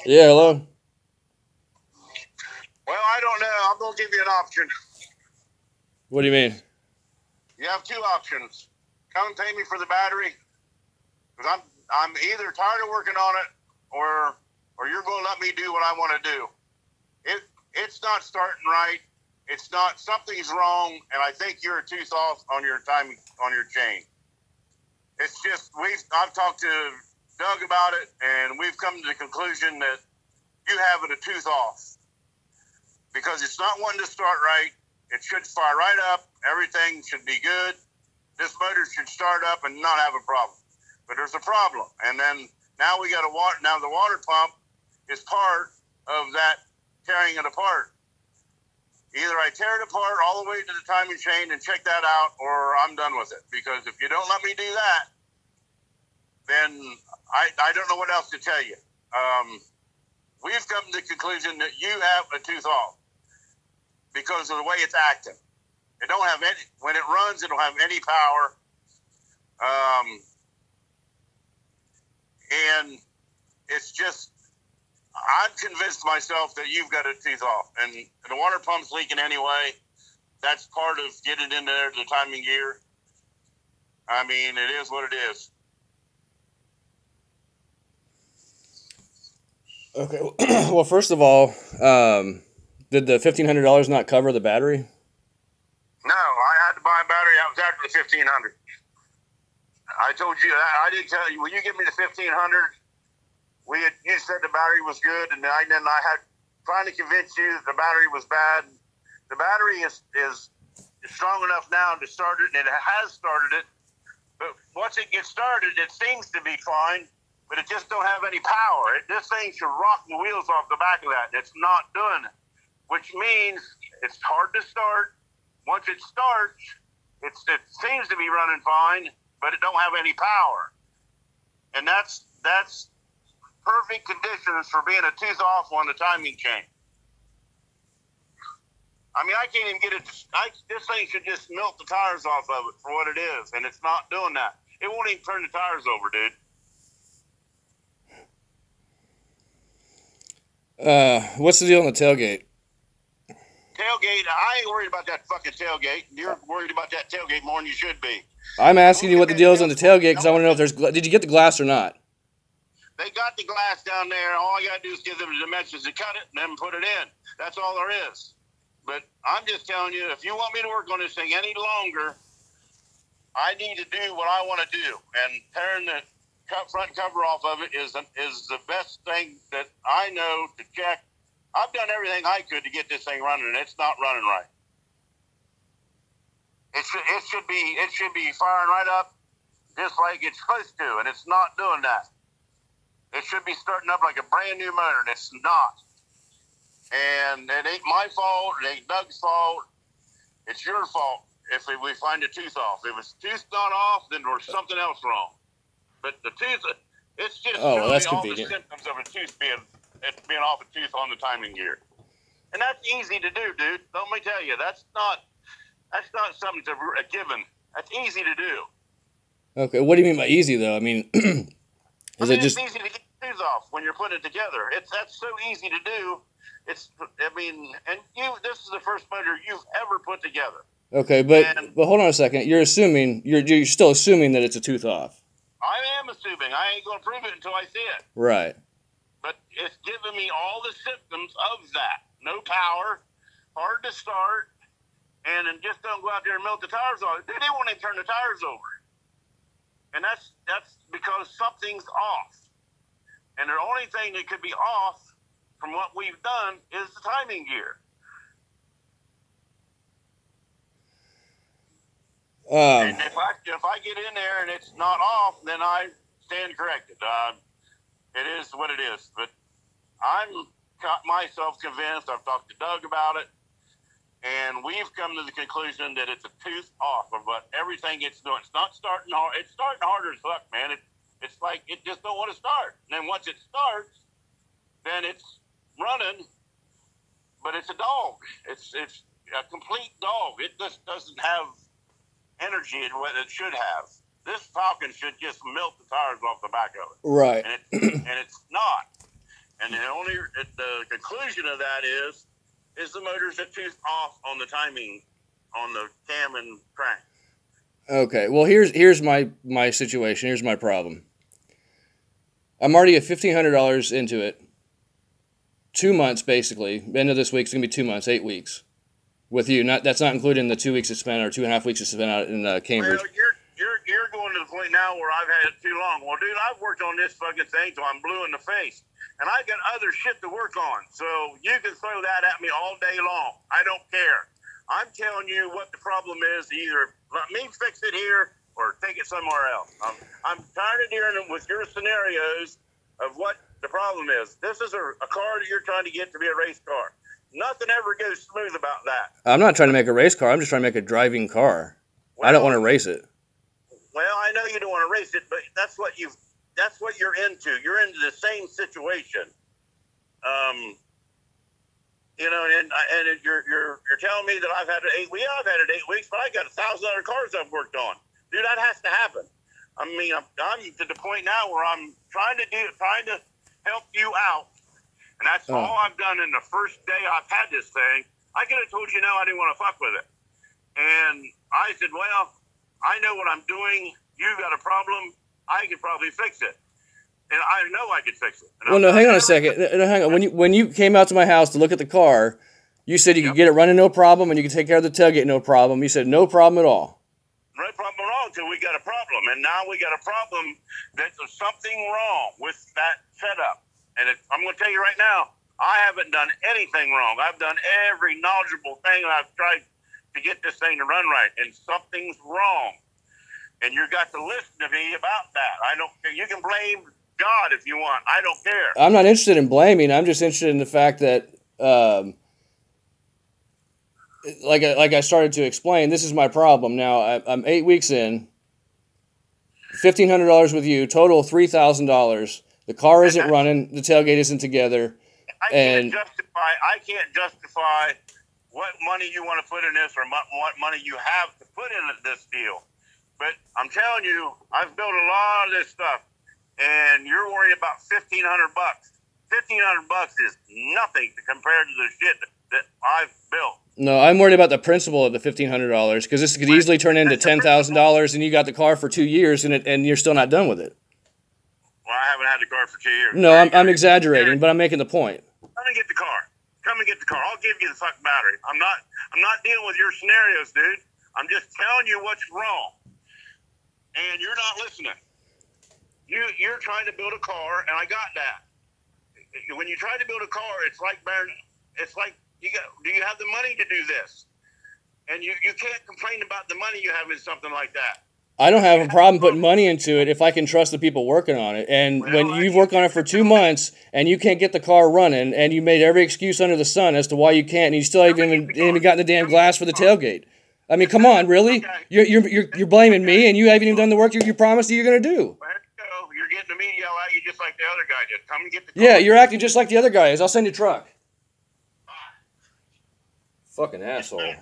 Yeah, hello. Well, I don't know. I'm going to give you an option. What do you mean? You have two options. Come pay me for the battery, because I'm either tired of working on it, or you're going to let me do what I want to do. It's not starting right. It's not, something's wrong, and I think you're a tooth off on your timing on your chain. It's just I've talked to Doug about it, and we've come to the conclusion that you have it a tooth off, because it's not wanting to start right. It should fire right up. Everything should be good. This motor should start up and not have a problem. But there's a problem. And then now we got now the water pump is part of that tearing it apart. Either I tear it apart all the way to the timing chain and check that out, or I'm done with it. Because if you don't let me do that, then I don't know what else to tell you. We've come to the conclusion that you have a tooth off because of the way it's acting. It don't have any, when it runs, it don't have any power. And it's just, I've convinced myself that you've got a tooth off, and the water pump's leaking anyway. That's part of getting in there, the timing gear. I mean, it is what it is. Okay. Well, first of all, did the $1,500 not cover the battery? No, I had to buy a battery. That was after the 1,500. I told you that. I didn't tell you. When you give me the 1,500, you said the battery was good, and I had trying to convince you that the battery was bad. The battery is strong enough now to start it, and it has started it. But once it gets started, it seems to be fine, but it just don't have any power. This thing should rock the wheels off the back of that, and it's not doing it, which means it's hard to start. Once it starts, it seems to be running fine, but it don't have any power. And that's perfect conditions for being a tooth off on the timing chain. I mean, I can't even get it. This thing should just melt the tires off of it for what it is, and it's not doing that. It won't even turn the tires over, dude. What's the deal on the tailgate? Tailgate, I ain't worried about that fucking tailgate. You're worried about that tailgate more than you should be. I'm asking you what the deal is on the tailgate because I want to know if there's. Did you get the glass or not? They got the glass down there. All I got to do is give them the dimensions to cut it and then put it in. That's all there is. But I'm just telling you, if you want me to work on this thing any longer, I need to do what I want to do. And tearing the front cover off of it is the best thing that I know to check. I've done everything I could to get this thing running, and it's not running right. It should be firing right up just like it's supposed to, and it's not doing that. It should be starting up like a brand new motor, and it's not. And it ain't my fault. It ain't Doug's fault. It's your fault if we find a tooth off. If it's tooth not off, then there's something else wrong. But the tooth, it's just showing me all the symptoms of a tooth being off a tooth on the timing gear. And that's easy to do, dude. Let me tell you, that's not something to a given. That's easy to do. Okay, what do you mean by easy though? I mean, it's easy to get tooth off when you're putting it together. That's so easy to do. This is the first motor you've ever put together. Okay, but hold on a second. You're still assuming that it's a tooth off. I am assuming. I ain't gonna prove it until I see it. Right. But it's giving me all the symptoms of that. No power, hard to start, and then just don't go out there and melt the tires off. They won't even turn the tires over. And that's because something's off. And the only thing that could be off from what we've done is the timing gear. And if I get in there and it's not off, then I stand corrected. It is what it is. But I'm got myself convinced. I've talked to Doug about it, and we've come to the conclusion that it's a tooth off of what everything it's doing. It's not starting hard. It's starting harder as fuck, man. It's like it just don't want to start. And then once it starts, then it's running, but it's a dog. It's a complete dog. It just doesn't have energy in what it should have. This Falcon should just melt the tires off the back of it. Right. And it's not. And the conclusion of that is the motors are too off on the timing on the cam and crank. Okay, well here's my situation. Here's my problem. I'm already at $1,500 into it. 2 months basically. End of this week's gonna be 2 months, 8 weeks. With you, that's not including the 2 weeks I spent or 2.5 weeks I spent out in Cambridge. Well, you're going to the point now where I've had it too long. Well, dude, I've worked on this fucking thing till I'm blue in the face, and I got other shit to work on. So you can throw that at me all day long. I don't care. I'm telling you what the problem is. Either let me fix it here or take it somewhere else. I'm tired of dealing with your scenarios of what the problem is. This is a car that you're trying to get to be a race car. Nothing ever goes smooth about that. I'm not trying to make a race car. I'm just trying to make a driving car. Well, I don't want to race it. Well, I know you don't want to race it, but that's what you're into. You're into the same situation. And you're telling me that I've had it 8 weeks. Yeah, I've had it 8 weeks, but I got 1,000 other cars I've worked on. Dude, that has to happen. I mean, I'm to the point now where I'm trying to help you out, and that's all I've done in the first day I've had this thing. I could have told you no, I didn't want to fuck with it, and I said, well, I know what I'm doing. You got a problem. I could probably fix it. And I know I could fix it. Well, no, hang on a second. No, hang on. When you came out to my house to look at the car, you said you could get it running no problem and you could take care of the tailgate no problem. You said no problem at all. No problem at all until we got a problem. And now we got a problem that there's something wrong with that setup. And I'm going to tell you right now, I haven't done anything wrong. I've done every knowledgeable thing I've tried to get this thing to run right, and something's wrong. And you got to listen to me about that. I don't care. You can blame God if you want. I don't care. I'm not interested in blaming. I'm just interested in the fact that, like I started to explain, this is my problem. Now, I'm 8 weeks in, $1,500 with you, total $3,000. The car isn't running. The tailgate isn't together. I can't justify what money you want to put in this or what money you have to put in this deal. But I'm telling you, I've built a lot of this stuff, and you're worried about $1,500. $1,500 is nothing compared to the shit that I've built. No, I'm worried about the principle of the $1,500 because this could easily turn into $10,000, and you got the car for 2 years, and you're still not done with it. Well, I haven't had the car for 2 years. No, I'm exaggerating, but I'm making the point. Come and get the car. Come and get the car. I'll give you the fucking battery. I'm not dealing with your scenarios, dude. I'm just telling you what's wrong. And you're not listening. You're trying to build a car, and I got that. When you try to build a car, it's like do you have the money to do this? And you can't complain about the money you have in something like that. I don't have a problem putting money into it if I can trust the people working on it. And when you've worked on it for 2 months and you can't get the car running, and you made every excuse under the sun as to why you can't, and you still haven't even gotten the damn glass for the tailgate. I mean, come on, really? You're blaming me, and you haven't even done the work you promised you're going to do. Well, you're getting the media yell at you just like the other guy did. Come and get the car. Yeah, you're acting just like the other guy is. I'll send you a truck. Fucking asshole.